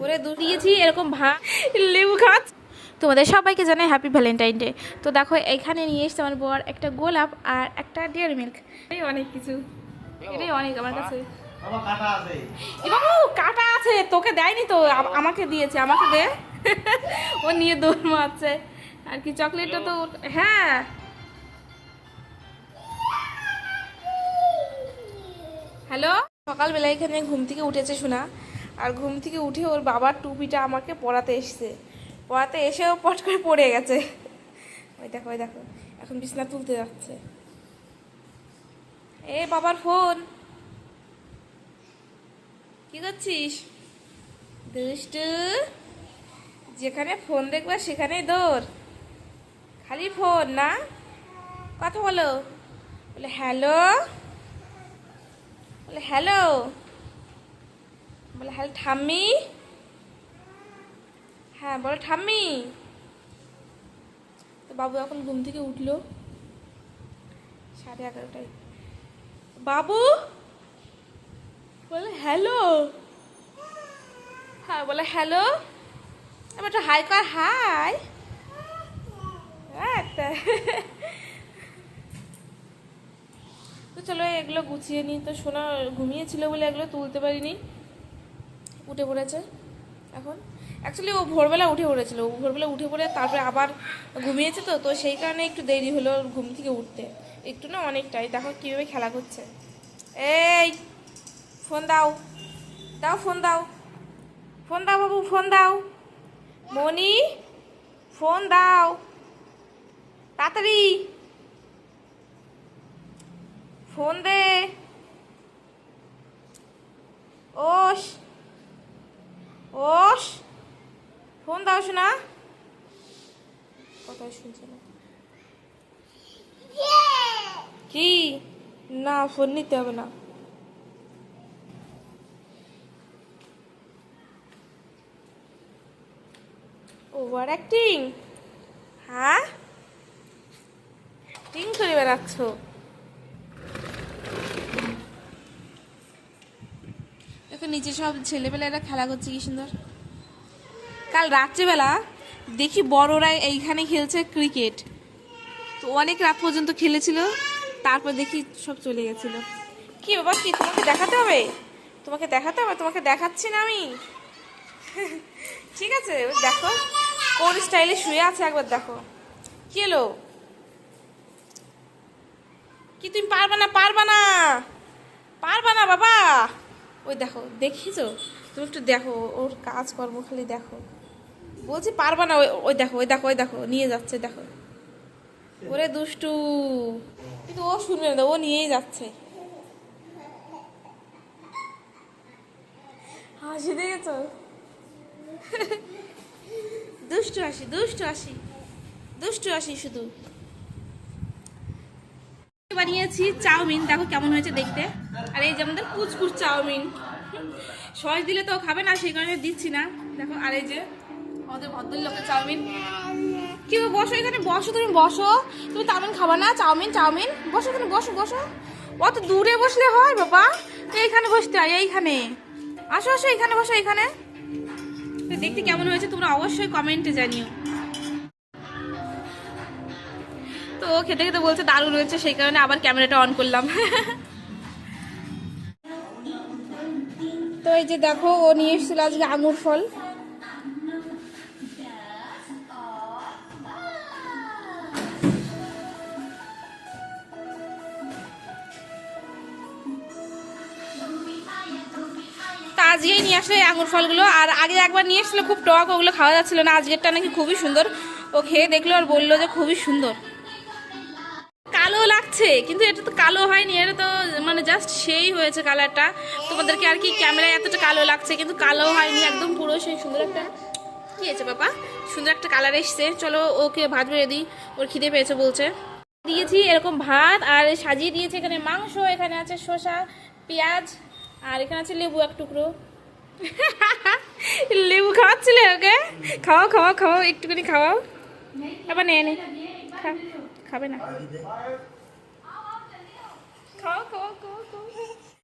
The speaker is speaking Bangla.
ওরে দিয়েছি এরকম লেবু খাত। তোমাদের সবাইকে জানাই হ্যাপি ভ্যালেন্টাইন ডে। তো দেখো এখানে নিয়ে এসছে আমার বর একটা গোলাপ আর একটা ডেয়ারি মিল্ক। এই অনেক কিছু, এটাই অনেক আমার কাছে। বাবু কাটা আছে, তোকে দেয়নি তো, আমাকে দিয়েছে, আমাকে দে। ও নিয়ে দৌড় মারছে। আর কি চকলেটটা তো হ্যাঁ। হ্যালো, সকালবেলা এখানে ঘুম থেকে উঠেছে শোনা, আর ঘুম থেকে উঠে ওর বাবার টুপিটা আমাকে পরাতে এসছে। পরাতে এসেও পট করে পড়ে গেছে। ওই দেখো ওই দেখো, এখন বিছনা তুলতে যাচ্ছে। এ বাবার ফোন, কি করছিস দুষ্টু? যেখানে ফোন দেখবা সেখানেই দৌড়, খালি ফোন না। কথা বলো, বলে হ্যালো, বলে হ্যালো, বলে হ্যালো ঠাম্মি। হ্যাঁ বলো ঠাম্মি। তো বাবু এখন ঘুম থেকে উঠলো 11:30টায়। বাবু বলে হ্যালো, হ্যাঁ বলে হ্যালো, এবার একটু হাই কর, হাই। একটা তো চলো এগুলো গুছিয়ে নিই। তো সোনা ঘুমিয়েছিল বলে এগুলো তুলতে পারিনি, উঠে পড়েছে এখন। অ্যাকচুয়ালি ও ভোরবেলা উঠে পড়েছিল, ভোরবেলা উঠে পড়ে তারপরে আবার ঘুমিয়েছে, তো তো সেই কারণে একটু দেরি হলো ঘুম থেকে উঠতে, একটু না অনেকটাই। দেখো কীভাবে খেলা করছে। এই ফোন দাও, দাও ফোন দাও, ফোন দাও বাবু, ফোন দাও। মনি ফোন দাও তাড়াতাড়ি, ফোন দে। ওস ওস ফোন দাও শোনা, কথাই শুনছে না। কি না, ফোন নিতে হবে না। ওভার অ্যাক্টিং, হ্যাঁ অ্যাক্টিং করে বেড়াচ্ছ। দেখো নিচে সব ছেলেবেলারা খেলা করছে কি সুন্দর। কাল রাত্রিবেলা দেখি বড়রা এইখানে খেলছে ক্রিকেট, তো অনেক রাত পর্যন্ত খেলেছিল, তারপর দেখি সব চলে গেছিল। কি বাবা, কি তোমাকে দেখাতে হবে? তোমাকে দেখাতে হবে, তোমাকে দেখাচ্ছি না আমি। ঠিক আছে দেখো কোন স্টাইলে শুয়ে আছে, একবার দেখো। কি এলো, কি তুমি পারবা না? পারবা না, পারবা না বাবা। ওই দেখো, দেখিছো? তুমি একটু দেখো ওর কাজকর্ম, খালি দেখো। বলছি পারবা না, ওই ওই দেখো ওই দেখো ওই দেখো নিয়ে যাচ্ছে, দেখো। ওরে দুষ্টু, কিন্তু ও শুনবে না, ও নিয়েই যাচ্ছে। হাসি দেখেছো? দুষ্টু হাসি, দুষ্টু হাসি, দুষ্টু হাসি শুধু। বানিয়েছি চাউমিন, দেখো কেমন হয়েছে দেখতে। আর এই যে আমাদের কুচকুচ চাউমিন, সস দিলে তো খাবে না, সেই কারণে দিচ্ছি না। দেখো আর এই যে আমাদের ভদ্রলোকের চাউমিন। কি বসো এখানে, বসো তুমি, বসো। তুমি চাউমিন খাবা না? চাউমিন চাউমিন, বসো এখানে, বসো বসো। অত দূরে বসলে হয় বাবা, এইখানে বসতে হয়, এইখানে আসো আসো, এখানে বসো, এখানে। দেখতে কেমন হয়েছে তোমরা অবশ্যই কমেন্টে জানিও। তো ও খেতে খেতে বলছে দারুণ হয়েছে, সেই কারণে আবার ক্যামেরাটা অন করলাম। তো এই যে দেখো ও নিয়ে এসেছিল আজকে আঙুর ফল। আজকেই নিয়ে আসলে আঙুর ফলগুলো, আর আগে একবার নিয়ে এসেছিল খুব টক, ওগুলো খাওয়া যাচ্ছিল না। আজকেরটা নাকি খুবই সুন্দর, ও খেয়ে দেখলো আর বললো যে খুবই সুন্দর। কালো লাগছে কিন্তু এটা তো কালো হয়নি, এটা তো মানে জাস্ট সেই হয়েছে কালারটা। তোমাদেরকে আর কি ক্যামেরায় এতটা কালো লাগছে, কিন্তু কালো হয়নি, একদম পুরো সেই সুন্দর একটা। কি হয়েছে বাবা, সুন্দর একটা কালার এসছে। চলো ওকে ভাত বেড়ে দিই, ওর খিদে পেয়েছে বলছে। দিয়েছি এরকম ভাত, আর সাজিয়ে দিয়েছে এখানে মাংস, এখানে আছে শসা পেঁয়াজ, আর এখানে আছে লেবু এক টুকরো। লেবু খাওয়াচ্ছিলে ওকে? খাওয়াও খাওয়াও খাওয়াও, একটুখানি খাওয়াও। এবার নে নে, খাবে না? খাও খাও খাও খাও।